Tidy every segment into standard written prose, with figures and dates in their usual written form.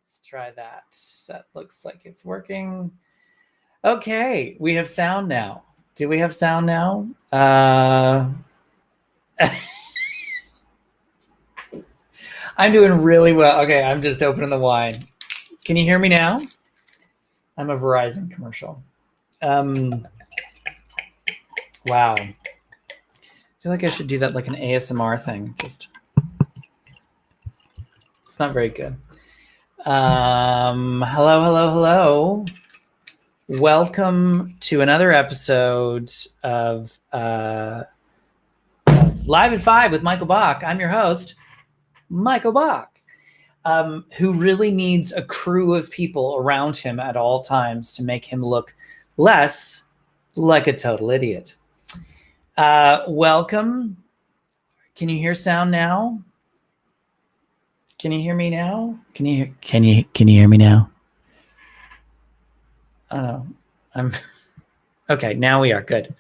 Let's try that. That looks like it's working. Okay, we have sound now. Do we have sound now? I'm doing really well. Okay, I'm just opening the wine. Can you hear me now? I'm a Verizon commercial. Wow. I feel like I should do that like an ASMR thing. Just, it's not very good. Hello. Welcome to another episode of Live at 5 with Michael Bach. I'm your host, Michael Bach, who really needs a crew of people around him at all times to make him look less like a total idiot. Welcome. Can you hear sound now? Can you hear me now? Can you hear me now? I don't know. Okay. Now we are good.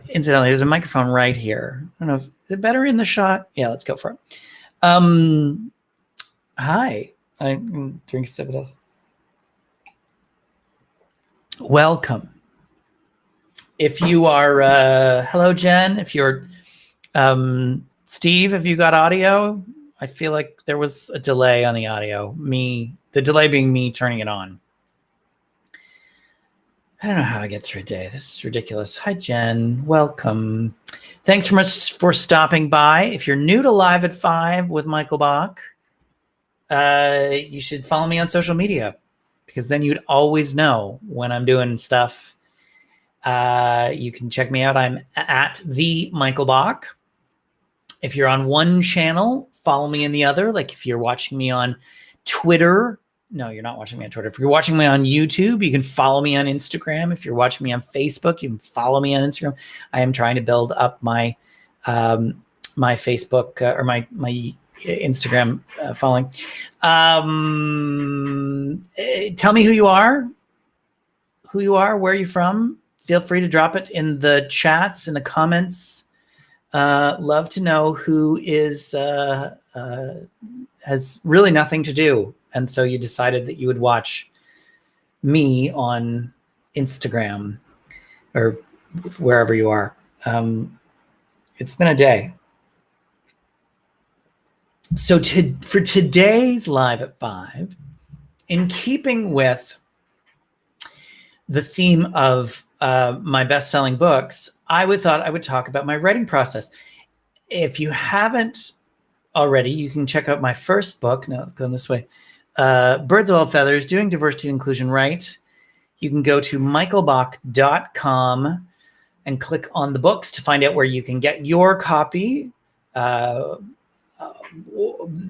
Incidentally, there's a microphone right here. I don't know if is it better in the shot. Yeah, let's go for it. Hi. I'm drinking a sip of this. Welcome. If you are, hello, Jen. If you're, Steve, have you got audio? I feel like there was a delay on the audio. The delay being me turning it on. I don't know how I get through a day. This is ridiculous. Hi, Jen. Welcome. Thanks so much for stopping by. If you're new to Live at 5 with Michael Bach, you should follow me on social media because then you'd always know when I'm doing stuff. You can check me out. I'm at the Michael Bach. If you're on one channel, follow me in the other. Like if you're watching me on Twitter, no, you're not watching me on Twitter. If you're watching me on YouTube, you can follow me on Instagram. If you're watching me on Facebook, you can follow me on Instagram. I am trying to build up my my Facebook or my Instagram following. Tell me who you are, where are you from? Feel free to drop it in the chats, in the comments. Love to know who is has really nothing to do. And so you decided that you would watch me on Instagram or wherever you are. It's been a day. So for today's Live at 5, in keeping with the theme of my best-selling books, I thought I would talk about my writing process. If you haven't already, you can check out my first book. No, going this way. Birds of All Feathers, Doing Diversity and Inclusion Right. You can go to michaelbach.com and click on the books to find out where you can get your copy.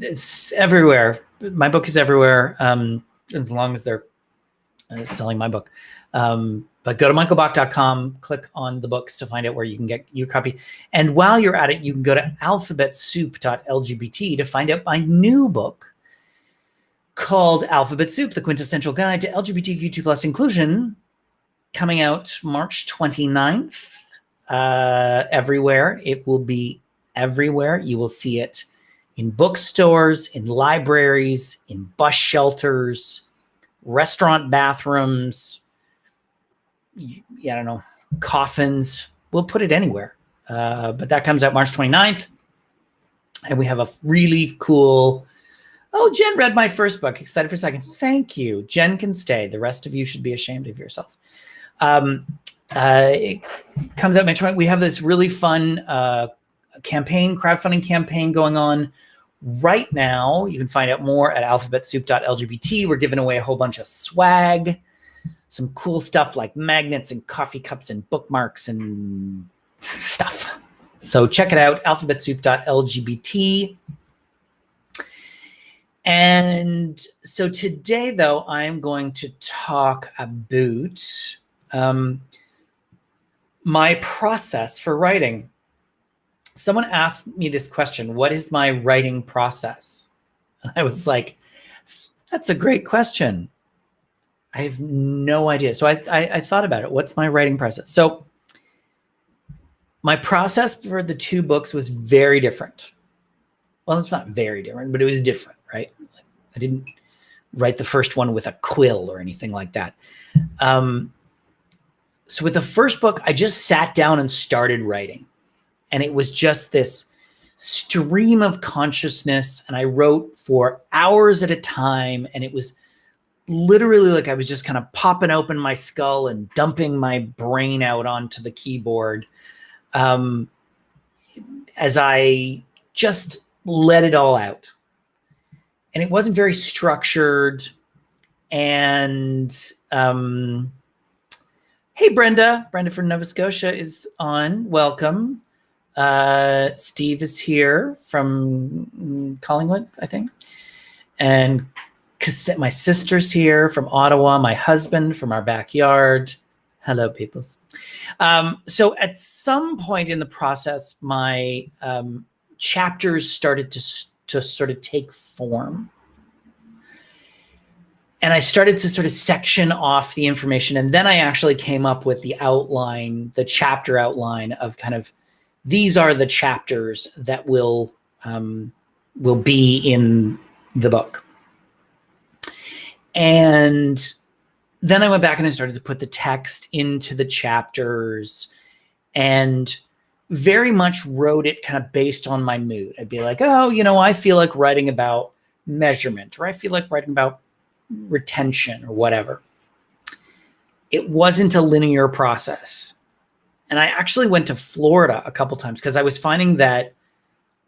It's everywhere. My book is everywhere, as long as they're selling my book. But go to michaelbach.com, click on the books to find out where you can get your copy. And while you're at it, you can go to alphabetsoup.lgbt to find out my new book called Alphabet Soup, the Quintessential Guide to LGBTQ2 Inclusion, coming out March 29th. Everywhere. It will be everywhere. You will see it in bookstores, in libraries, in bus shelters, restaurant bathrooms, I don't know, coffins. We'll put it anywhere. But that comes out March 29th. And we have a really cool... Oh, Jen read my first book. Excited for a second. Thank you. Jen can stay. The rest of you should be ashamed of yourself. It comes out May 20th. We have this really fun crowdfunding campaign going on right now. You can find out more at alphabetsoup.lgbt. We're giving away a whole bunch of swag, some cool stuff like magnets and coffee cups and bookmarks and stuff. So check it out, alphabetsoup.lgbt. And so today, though, I'm going to talk about my process for writing. Someone asked me this question, what is my writing process? And I was like, that's a great question. I have no idea. So I thought about it. What's my writing process? So my process for the two books was very different. Well, it's not very different, but it was different, right? I didn't write the first one with a quill or anything like that. So with the first book, I just sat down and started writing. And it was just this stream of consciousness. And I wrote for hours at a time. And it was literally like I was just kind of popping open my skull and dumping my brain out onto the keyboard as I just let it all out. And it wasn't very structured. And hey, Brenda from Nova Scotia is on. Welcome. Steve is here from Collingwood, I think. And my sister's here from Ottawa, my husband from our backyard. Hello, peoples. So at some point in the process, my chapters started to sort of take form. And I started to sort of section off the information. And then I actually came up with the outline, the chapter outline of kind of, these are the chapters that will be in the book. And then I went back and I started to put the text into the chapters and very much wrote it kind of based on my mood. I'd be like, oh, I feel like writing about measurement, or I feel like writing about retention or whatever. It wasn't a linear process. And I actually went to Florida a couple times because I was finding that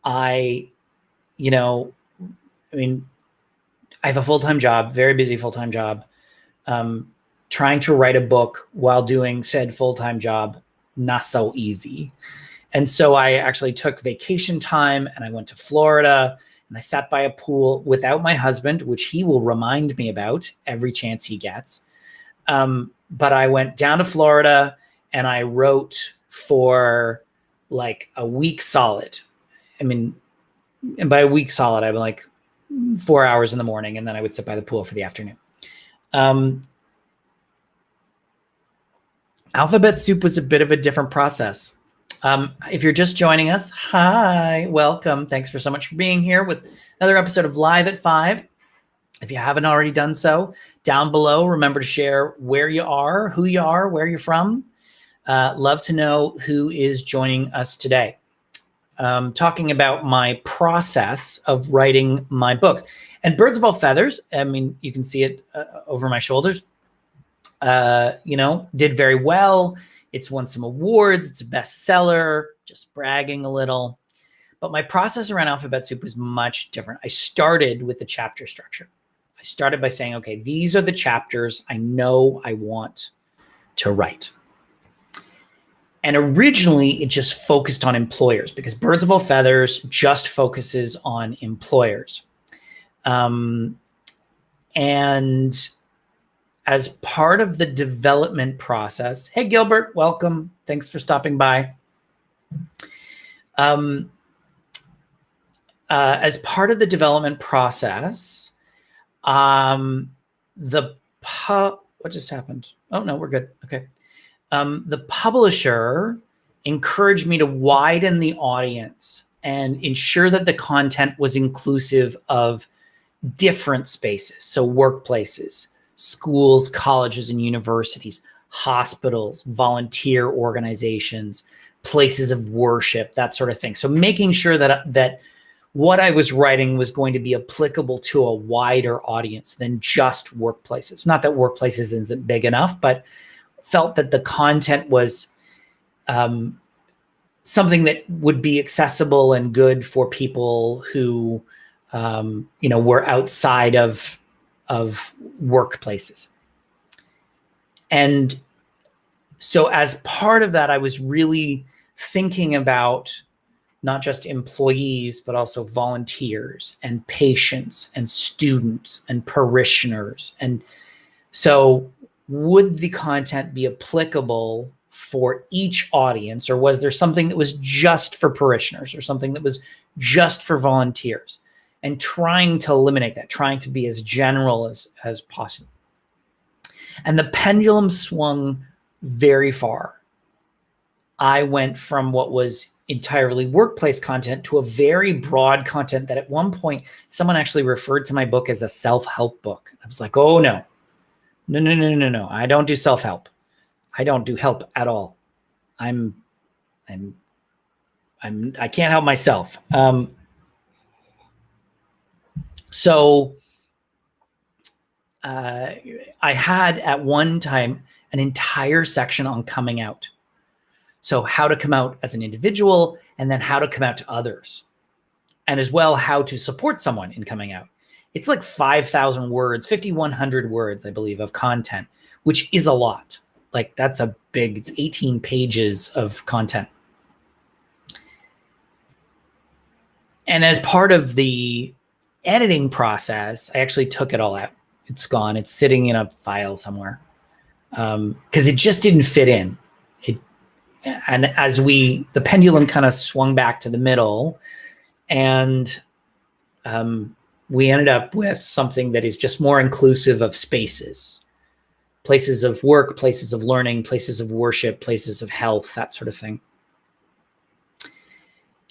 I have a full-time job, very busy full-time job. Trying to write a book while doing said full-time job, not so easy. And so I actually took vacation time and I went to Florida and I sat by a pool without my husband, which he will remind me about every chance he gets. But I went down to Florida and I wrote for like a week solid. And by a week solid, I'd be like 4 hours in the morning, and then I would sit by the pool for the afternoon. Alphabet Soup was a bit of a different process. If you're just joining us, hi, welcome. Thanks so much for being here with another episode of Live at 5. If you haven't already done so, down below, remember to share where you are, who you are, where you're from. Love to know who is joining us today. Talking about my process of writing my books. And Birds of All Feathers, you can see it over my shoulders, did very well. It's won some awards. It's a bestseller, just bragging a little. But my process around Alphabet Soup was much different. I started with the chapter structure. I started by saying, okay, these are the chapters I know I want to write. And originally, it just focused on employers because Birds of All Feathers just focuses on employers. And as part of the development process, hey, Gilbert, welcome. Thanks for stopping by. As part of the development process, what just happened? Oh, no, we're good. Okay. The publisher encouraged me to widen the audience and ensure that the content was inclusive of different spaces. So workplaces, schools, colleges, and universities, hospitals, volunteer organizations, places of worship, that sort of thing. So making sure that what I was writing was going to be applicable to a wider audience than just workplaces. Not that workplaces isn't big enough, but felt that the content was something that would be accessible and good for people who, were outside of workplaces. And so as part of that, I was really thinking about not just employees, but also volunteers and patients and students and parishioners. And so would the content be applicable for each audience, or was there something that was just for parishioners or something that was just for volunteers? And trying to eliminate that, trying to be as general as possible. And the pendulum swung very far. I went from what was entirely workplace content to a very broad content that at one point someone actually referred to my book as a self-help book. I was like, oh no. I don't do self-help. I don't do help at all. I can't help myself. So I had at one time an entire section on coming out. So how to come out as an individual, and then how to come out to others, and as well how to support someone in coming out. It's like 5,000 words, 5,100 words, I believe, of content, which is a lot. Like that's a big, it's 18 pages of content. And as part of the editing process, I actually took it all out. It's gone. It's sitting in a file somewhere because it just didn't fit in. And as the pendulum kind of swung back to the middle, and we ended up with something that is just more inclusive of spaces, places of work, places of learning, places of worship, places of health, that sort of thing.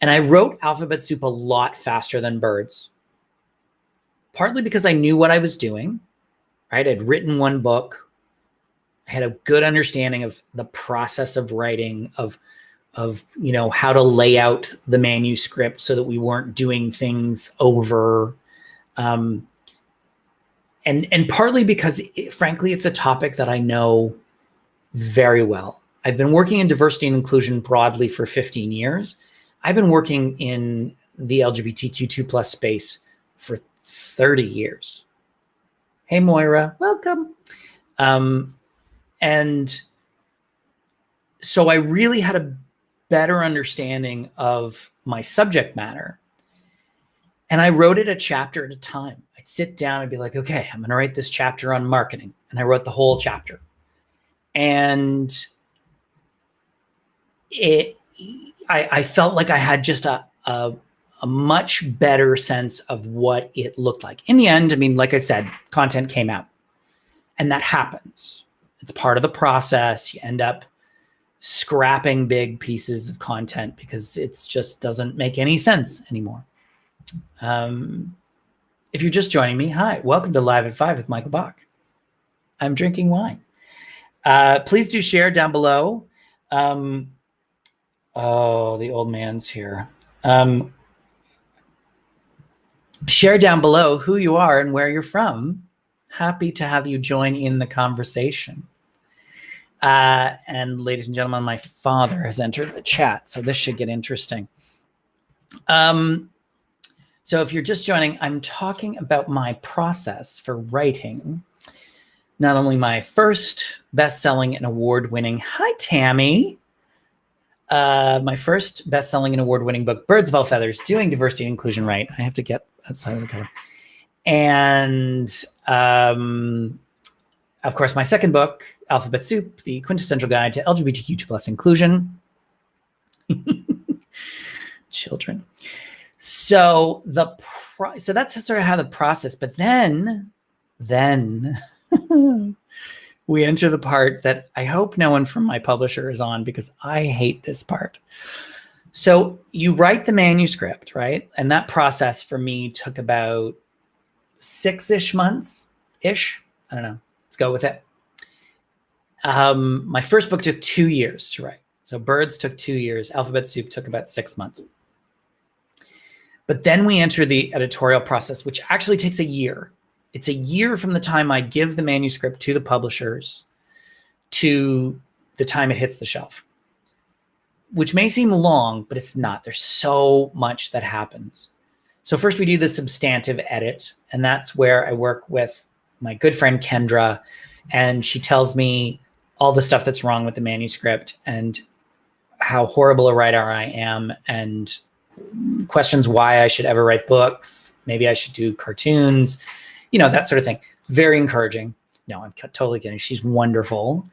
And I wrote Alphabet Soup a lot faster than Birds, partly because I knew what I was doing, right? I'd written one book. I had a good understanding of the process of writing, of how to lay out the manuscript so that we weren't doing things over. And partly because, frankly, it's a topic that I know very well. I've been working in diversity and inclusion broadly for 15 years. I've been working in the LGBTQ2+ space for 30 years. Hey, Moira, welcome. And so I really had a better understanding of my subject matter. And I wrote it a chapter at a time. I'd sit down and be like, okay, I'm going to write this chapter on marketing. And I wrote the whole chapter. And I felt like I had just a much better sense of what it looked like. In the end, I mean, like I said, content came out. And that happens. It's part of the process. You end up scrapping big pieces of content because it just doesn't make any sense anymore. If you're just joining me, hi, welcome to Live at 5 with Michael Bach. I'm drinking wine. Please do share down below. Oh, the old man's here. Share down below who you are and where you're from. Happy to have you join in the conversation. And ladies and gentlemen, my father has entered the chat, so this should get interesting. So if you're just joining, I'm talking about my process for writing not only my first best-selling and award-winning, hi Tammy, my first best-selling and award-winning book, Birds of All Feathers, Doing Diversity and Inclusion Right. I have to get outside of the cover. And of course, my second book, Alphabet Soup, The Quintessential Guide to LGBTQ2+ Inclusion. Children. So so that's sort of how the process, but then we enter the part that I hope no one from my publisher is on because I hate this part. So you write the manuscript, right? And that process for me took about 6-ish months-ish. I don't know. Let's go with it. My first book took 2 years to write. So Birds took 2 years. Alphabet Soup took about 6 months. But then we enter the editorial process, which actually takes a year. It's a year from the time I give the manuscript to the publishers to the time it hits the shelf, which may seem long, but it's not. There's so much that happens. So first we do the substantive edit, and that's where I work with my good friend Kendra, and she tells me all the stuff that's wrong with the manuscript and how horrible a writer I am, and questions why I should ever write books. Maybe I should do cartoons, that sort of thing. Very encouraging. No, I'm totally kidding. She's wonderful.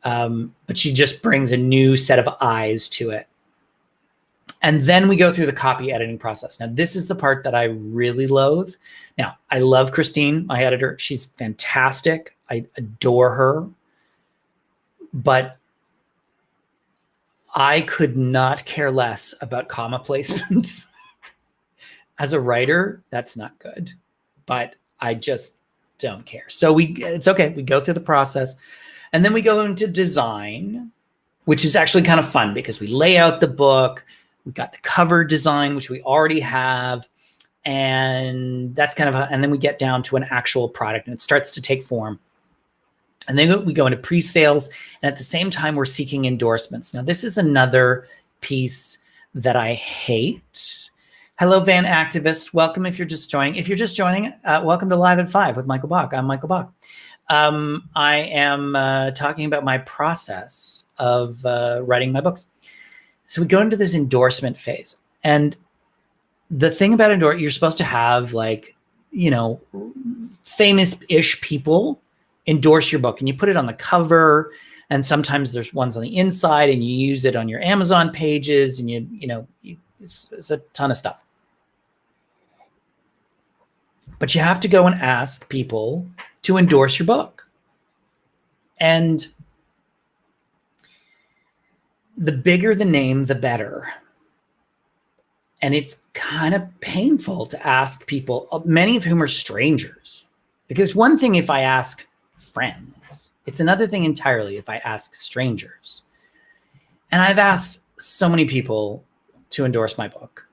But she just brings a new set of eyes to it. And then we go through the copy editing process. Now, this is the part that I really loathe. Now, I love Christine, my editor. She's fantastic. I adore her. But I could not care less about comma placement. As a writer, that's not good, but I just don't care. So it's okay. We go through the process, and then we go into design, which is actually kind of fun because we lay out the book. We got the cover design, which we already have. And that's kind of, and then we get down to an actual product and it starts to take form. And then we go into pre-sales. And at the same time, we're seeking endorsements. Now, this is another piece that I hate. Hello, Van Activist. Welcome if you're just joining. If you're just joining, welcome to Live at 5 with Michael Bach. I'm Michael Bach. I am talking about my process of writing my books. So we go into this endorsement phase. And the thing about endorsement, you're supposed to have like, famous-ish people endorse your book, and you put it on the cover, and sometimes there's ones on the inside, and you use it on your Amazon pages, and it's a ton of stuff. But you have to go and ask people to endorse your book. And the bigger the name, the better. And it's kind of painful to ask people, many of whom are strangers. Because one thing if I ask friends, it's another thing entirely if I ask strangers. And I've asked so many people to endorse my book.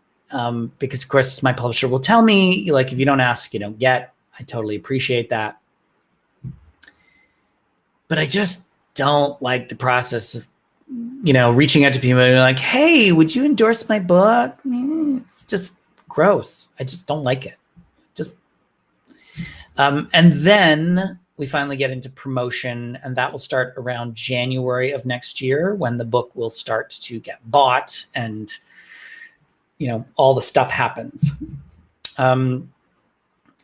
Because of course my publisher will tell me, like, if you don't ask, you don't get. I totally appreciate that. But I just don't like the process of, reaching out to people and like, hey, would you endorse my book? It's just gross. I just don't like it. And then we finally get into promotion, and that will start around January of next year when the book will start to get bought and, all the stuff happens.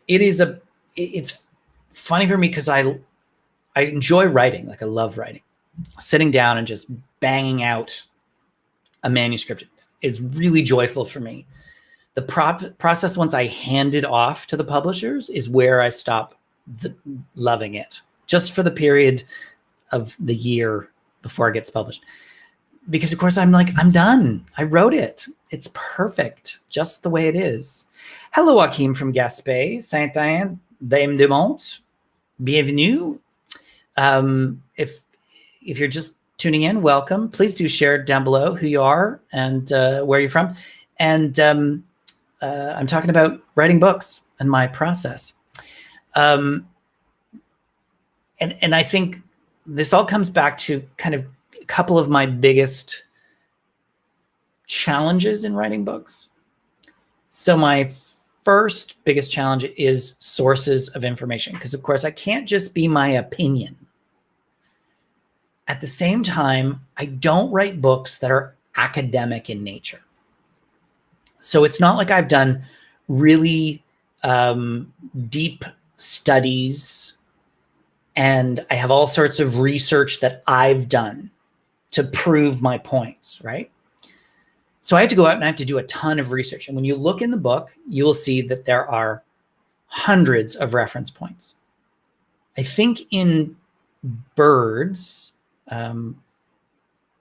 It's funny for me because I enjoy writing. Like I love writing. Sitting down and just banging out a manuscript is really joyful for me. The process once I hand it off to the publishers is where I stop loving it, just for the period of the year before it gets published. Because of course I'm done. I wrote it. It's perfect, just the way it is. Hello, Joachim from Gaspé, Saint-Anne, Dame de Mont. Bienvenue. If you're just tuning in, welcome. Please do share down below who you are and where you're from. And I'm talking about writing books and my process. And I think this all comes back to kind of a couple of my biggest challenges in writing books. So my first biggest challenge is sources of information, because of course I can't just be my opinion. At the same time, I don't write books that are academic in nature. So it's not like I've done really deep studies and I have all sorts of research that I've done to prove my points, right? So I have to go out and I have to do a ton of research. And when you look in the book, you will see that there are hundreds of reference points. I think in Birds,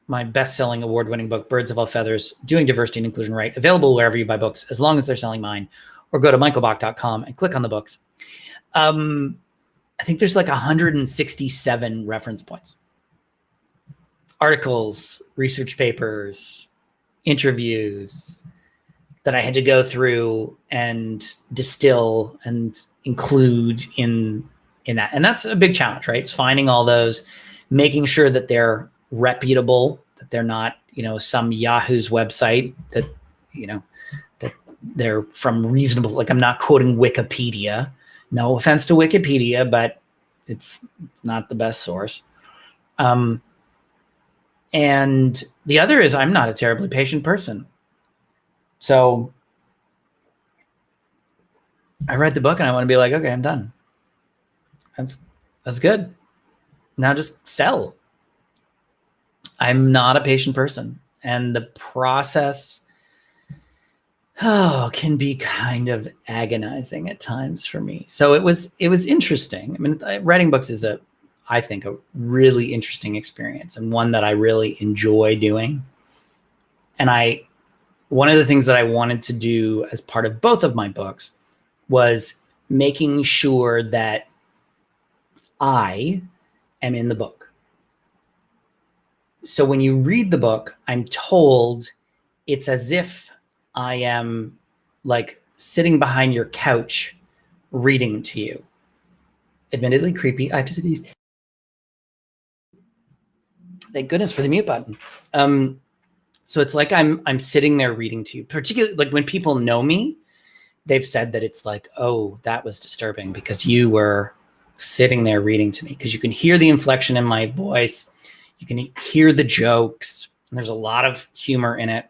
my best-selling award-winning book, Birds of All Feathers, Doing Diversity and Inclusion Right, available wherever you buy books, as long as they're selling mine, or go to michaelbach.com and click on the books. I think there's like 167 reference points. Articles, research papers, interviews that I had to go through and distill and include in that. And that's a big challenge, right? It's finding all those, making sure that they're reputable, that they're not, some Yahoo's website that, that they're from reasonable, like I'm not quoting Wikipedia. No offense to Wikipedia, but it's not the best source. And the other is I'm not a terribly patient person. So I read the book and I want to be like, okay, I'm done. That's good. Now just sell. I'm not a patient person. And the process can be kind of agonizing at times for me. So it was interesting. I mean, writing books is I think a really interesting experience and one that I really enjoy doing. And one of the things that I wanted to do as part of both of my books was making sure that I am in the book. So when you read the book, I'm told it's as if I am like sitting behind your couch reading to you. Admittedly creepy. I have to say these. Thank goodness for the mute button. So it's like I'm sitting there reading to you, particularly like when people know me, they've said that it's like, oh, that was disturbing because you were sitting there reading to me, because you can hear the inflection in my voice. You can hear the jokes. And there's a lot of humor in it.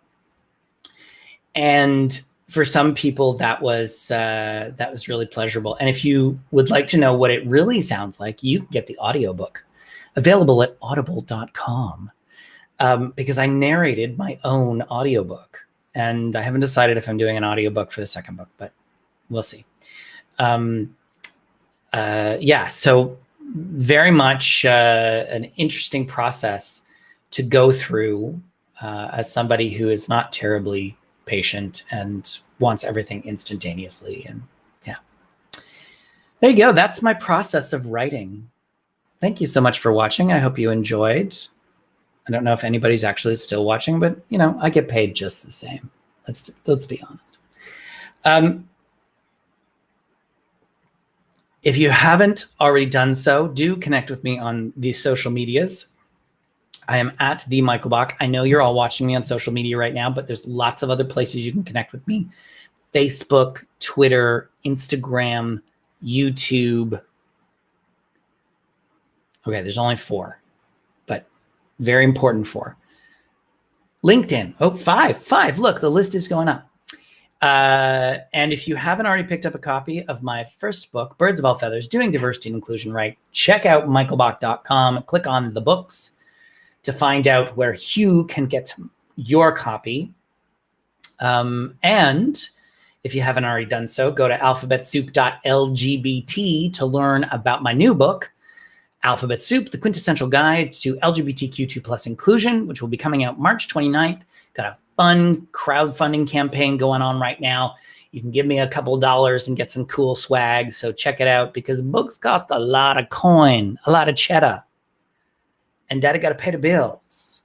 And for some people, that was really pleasurable. And if you would like to know what it really sounds like, you can get the audiobook available at audible.com. Because I narrated my own audiobook, and I haven't decided if I'm doing an audiobook for the second book, but we'll see. So very much an interesting process to go through as somebody who is not terribly patient and wants everything instantaneously. And yeah, there you go. That's my process of writing. Thank you so much for watching. I hope you enjoyed. I don't know if anybody's actually still watching, but you know, I get paid just the same. Let's be honest. If you haven't already done so, do connect with me on the social medias. I am at the Michael Bach. I know you're all watching me on social media right now, but there's lots of other places you can connect with me: Facebook, Twitter, Instagram, YouTube. Okay, there's only 4. Very important 4. LinkedIn. Oh, 5. Look, the list is going up. And if you haven't already picked up a copy of my first book, Birds of All Feathers, Doing Diversity and Inclusion Right, check out michaelbach.com. Click on the books to find out where you can get your copy. And if you haven't already done so, go to alphabetsoup.lgbt to learn about my new book, Alphabet Soup, the Quintessential Guide to LGBTQ2 Inclusion, which will be coming out March 29th. Got a fun crowdfunding campaign going on right now. You can give me a couple dollars and get some cool swag. So check it out, because books cost a lot of coin, a lot of cheddar. And daddy got to pay the bills.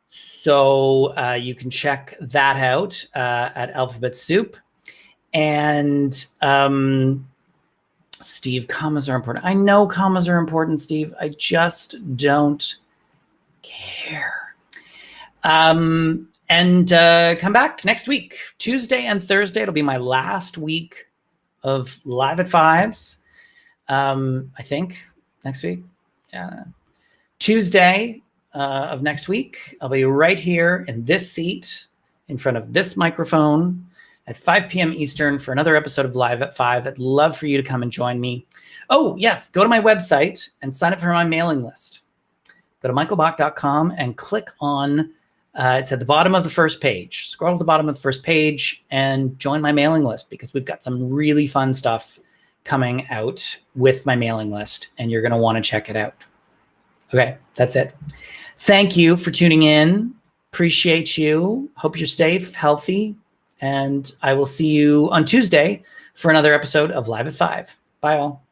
So you can check that out at Alphabet Soup. And Steve, commas are important. I know commas are important, Steve. I just don't care. And come back next week, Tuesday and Thursday. It'll be my last week of Live at Fives. I think next week. Yeah. Tuesday of next week, I'll be right here in this seat in front of this microphone at 5 p.m. Eastern for another episode of Live at 5. I'd love for you to come and join me. Oh, yes, go to my website and sign up for my mailing list. Go to michaelbach.com and click on, it's at the bottom of the first page. Scroll to the bottom of the first page and join my mailing list, because we've got some really fun stuff coming out with my mailing list, and you're going to want to check it out. Okay, that's it. Thank you for tuning in. Appreciate you. Hope you're safe, healthy. And I will see you on Tuesday for another episode of Live at 5. Bye all.